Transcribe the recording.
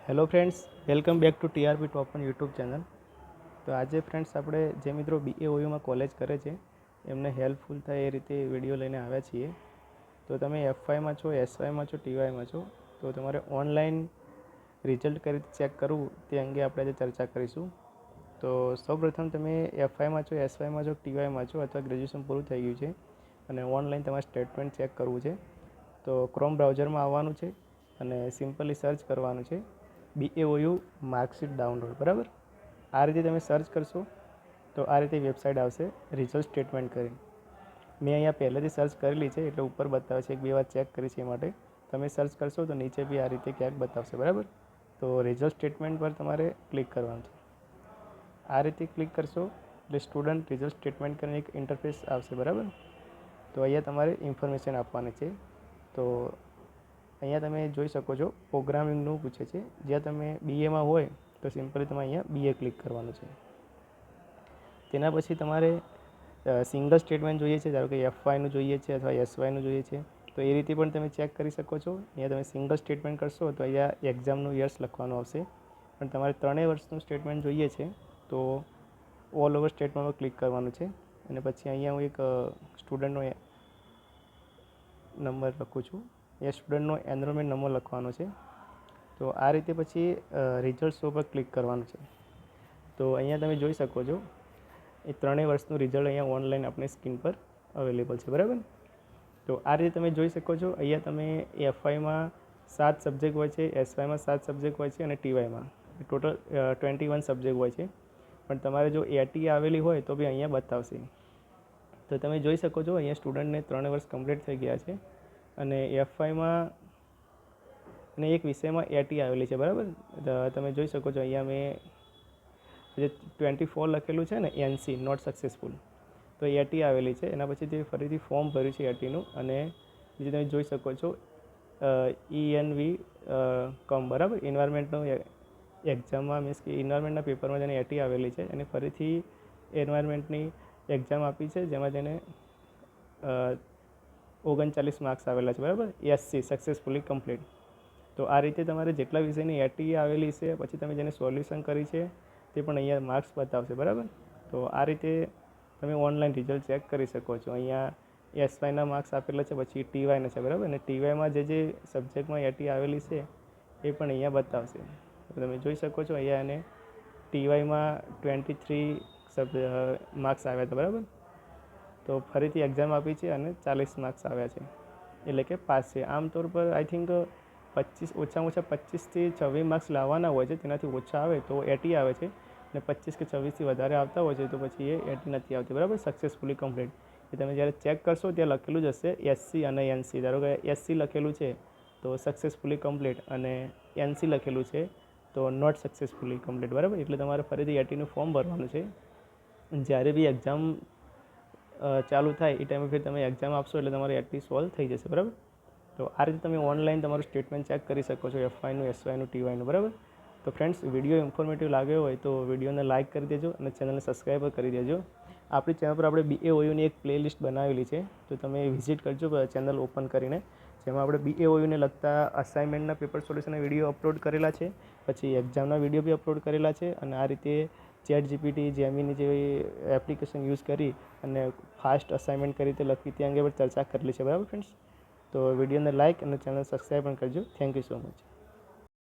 Hello friends, welcome back to TRP top on YouTube channel. તો આજે friends આપણે જે મિત્રો BAOUમાં કોલેજ કરે છે એમને હેલ્પફુલ થાય એ રીતે વિડીયો લઈને આવ્યા છીએ. તો તમે F5માં છો, SYમાં છો, TYમાં છો, તો તમારે ઓનલાઈન રિઝલ્ટ કઈ રીતે ચેક કરવું તે અંગે આપણે આજે ચર્ચા કરીશું. તો સૌપ્રથમ તમે F5માં છો, SYમાં છો, TYમાં છો અથવા ગ્રેજ્યુએશન પૂરું થઈ ગયું છે અને ઓનલાઈન તમારે સ્ટેટમેન્ટ ચેક કરવું છે. તો ક્રોમ બ્રાઉઝરમાં આવવાનું છે અને સિમ્પલી સર્ચ કરવાનું છે BAOU માર્કશીટ ડાઉનલોડ. બરાબર, આ રીતે તમે સર્ચ કરશો તો આ રીતે વેબસાઇટ આવશે રિઝલ્ટ સ્ટેટમેન્ટ કરીને. મેં અહીંયા પહેલેથી સર્ચ કરેલી છે એટલે ઉપર બતાવે છે, એક બે વાર ચેક કરી છે એ માટે. તમે સર્ચ કરશો તો નીચે બી આ રીતે ક્યાંક બતાવશે. બરાબર, તો રિઝલ્ટ સ્ટેટમેન્ટ પર તમારે ક્લિક કરવાનું છે. આ રીતે ક્લિક કરશો એટલે સ્ટુડન્ટ રિઝલ્ટ સ્ટેટમેન્ટ કરીને એક ઇન્ટરફેસ આવશે. બરાબર, તો અહીંયા તમારે ઇન્ફોર્મેશન આપવાની છે. તો અહીંયા તમે જોઈ શકો છો પ્રોગ્રામિંગનું પૂછે છે. જ્યાં તમે BAમાં હોય તો સિમ્પલી તમે અહીંયા BA ક્લિક કરવાનું છે. તેના પછી તમારે સિંગલ સ્ટેટમેન્ટ જોઈએ છે, ધારો કે F5નું જોઈએ છે અથવા SYનું જોઈએ છે, તો એ રીતે પણ તમે ચેક કરી શકો છો. અહીંયા તમે સિંગલ સ્ટેટમેન્ટ કરશો તો અહીંયા એક્ઝામનું યર્સ લખવાનું આવશે. પણ તમારે 3 વર્ષનું સ્ટેટમેન્ટ જોઈએ છે તો ઓલ ઓવર સ્ટેટમેન્ટમાં ક્લિક કરવાનું છે. અને પછી અહીંયા હું એક સ્ટુડન્ટનો નંબર લખું છું. એ સ્ટુડન્ટનો એનરોલમેન્ટ નંબર લખવાનો છે. તો આ રીતે પછી રિઝલ્ટ શો પર ક્લિક કરવાનું છે. તો અહીંયા તમે જોઈ શકો છો એ 3 વર્ષનું રિઝલ્ટ અહીંયા ઓનલાઈન આપણી સ્ક્રીન પર અવેલેબલ છે. બરાબર, તો આ રીતે તમે જોઈ શકો છો. અહીંયા તમે F5માં 7 સબ્જેક્ટ હોય છે, SYમાં 7 સબ્જેક્ટ હોય છે અને TYમાં ટોટલ 21 સબ્જેક્ટ હોય છે. પણ તમારે જો AT આવેલી હોય તો બી અહીંયા બતાવશે. તો તમે જોઈ શકો છો અહીંયા સ્ટુડન્ટને 3 વર્ષ કમ્પ્લીટ થઈ ગયા છે અને F5માં અને એક વિષયમાં AT આવેલી છે. બરાબર, તમે જોઈ શકો છો અહીંયા મેં જે 24 લખેલું છે ને NC નોટ સક્સેસફુલ, તો AT આવેલી છે. એના પછી તે ફરીથી ફોર્મ ભર્યું છે ATનું અને બીજું તમે જોઈ શકો છો ENV કમ. બરાબર, એન્વાયરમેન્ટનું એક્ઝામમાં મીન્સ કે એન્વાયરમેન્ટના પેપરમાં જેને AT આવેલી છે એને ફરીથી એન્વાયરમેન્ટની એક્ઝામ આપી છે જેમાં તેને 39 માર્ક્સ આવેલા છે. બરાબર, SC સક્સેસફુલી કમ્પ્લીટ. તો આ રીતે તમારે જેટલા વિષયની AT આવેલી છે પછી તમે જેને સોલ્યુશન કરી છે તે પણ અહીંયા માર્ક્સ બતાવશે. બરાબર, તો આ રીતે તમે ઓનલાઈન રિઝલ્ટ ચેક કરી શકો છો. અહીંયા SYના માર્ક્સ આપેલા છે, પછી TYના છે. બરાબર, અને TYમાં જે સબ્જેક્ટમાં AT આવેલી છે એ પણ અહીંયા બતાવશે. તમે જોઈ શકો છો અહીંયા અને TYમાં 23 માર્ક્સ આવ્યા હતા. બરાબર, તો ફરીથી એક્ઝામ આપી છે અને 40 માર્ક્સ આવ્યા છે એટલે કે પાસ છે. આમતોર પર આઈ થિંક 25 ઓછામાં ઓછા 25થી 26 માર્ક્સ લાવવાના હોય છે. તેનાથી ઓછા આવે તો AT આવે છે અને 25 કે 26થી વધારે આવતા હોય છે તો પછી એ AT નથી આવતી. બરાબર, સક્સેસફુલી કમ્પ્લીટ. એ તમે જ્યારે ચેક કરશો ત્યાં લખેલું જ હશે SC અને NC. ધારો કે SC લખેલું છે તો સક્સેસફુલી કમ્પ્લીટ અને NC લખેલું છે તો નોટ સક્સેસફુલી કમ્પ્લીટ. બરાબર, એટલે તમારે ફરીથી ATનું ફોર્મ ભરવાનું છે. જ્યારે બી એક્ઝામ ચાલુ થાય એ ટાઈમે ફરી તમે એક્ઝામ આપશો એટલે તમારે AT સોલ્વ થઈ જશે. બરાબર, તો આ રીતે તમે ઓનલાઈન તમારું સ્ટેટમેન્ટ ચેક કરી શકો છો F5નું, SYનું, TYનું. બરાબર, તો ફ્રેન્ડ્સ વિડીયો ઇન્ફોર્મેટિવ લાગ્યો હોય તો વિડીયોને લાઇક કરી દેજો અને ચેનલને સબસ્ક્રાઈબ કરી દેજો. આપણી ચેનલ પર આપણે BAOUની એક પ્લેલિસ્ટ બનાવેલી છે તો તમે વિઝિટ કરજો ચેનલ ઓપન કરીને. જેમાં આપણે BAOUને લગતા અસાઇનમેન્ટના પેપર સોલ્યુશનના વિડીયો અપલોડ કરેલા છે, પછી એક્ઝામના વિડીયો બી અપલોડ કરેલા છે અને આ રીતે ChatGPT, જેમિની જેવી એપ્લિકેશન યુઝ કરી અને ફાસ્ટ અસાઇનમેન્ટ કઈ રીતે લખવી તે અંગે પણ ચર્ચા કરેલી છે. બરાબર ફ્રેન્ડ્સ, તો વિડીયોને લાઇક અને ચેનલ સબસ્ક્રાઈબ પણ કરજો. Thank you so much.